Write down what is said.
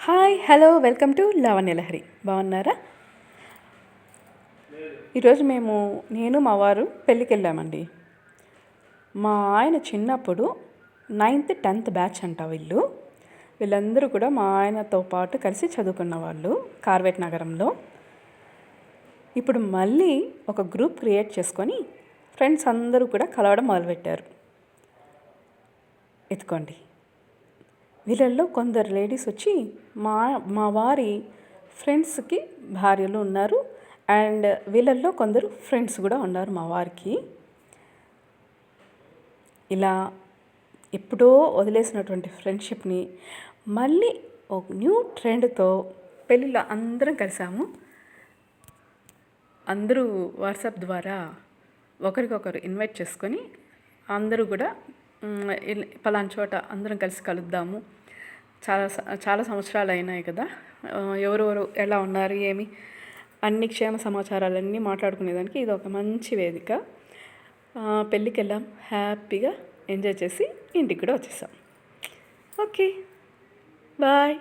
Hi hello welcome to Lavanya Lahari. బాగున్నారా? ఈరోజు నేను మా వారు పెళ్ళికి వెళ్ళామండి. మా ఆయన చిన్నప్పుడు 9th 10th బ్యాచ్ అంట. వీళ్ళందరూ కూడా మా ఆయనతో పాటు కలిసి చదువుకున్న వాళ్ళు కార్వేట్ నగరంలో. ఇప్పుడు మళ్ళీ ఒక గ్రూప్ క్రియేట్ చేసుకొని ఫ్రెండ్స్ అందరూ కూడా కలవడం మొదలుపెట్టారు. ఎత్తుకోండి. వీళ్ళల్లో కొందరు లేడీస్ వచ్చి మా వారి ఫ్రెండ్స్కి భార్యలు ఉన్నారు. అండ్ వీళ్ళల్లో కొందరు ఫ్రెండ్స్ కూడా ఉన్నారు మా వారికి. ఇలా ఎప్పుడో వదిలేసినటువంటి ఫ్రెండ్షిప్ని మళ్ళీ ఒక న్యూ ట్రెండ్తో పెళ్ళిలో అందరం కలిసాము. అందరూ వాట్సాప్ ద్వారా ఒకరికొకరు ఇన్వైట్ చేసుకొని అందరూ కూడా పలానా చోట అందరం కలిసి కలుద్దాము, చాలా సంవత్సరాలు అయినాయి కదా, ఎవరెవరు ఎలా ఉన్నారు ఏమి అన్ని క్షేమ సమాచారాలన్నీ మాట్లాడుకునేదానికి ఇది ఒక మంచి వేదిక. పెళ్ళికి వెళ్ళాం, హ్యాపీగా ఎంజాయ్ చేసి ఇంటికి కూడా వచ్చేసాం. Okay, bye.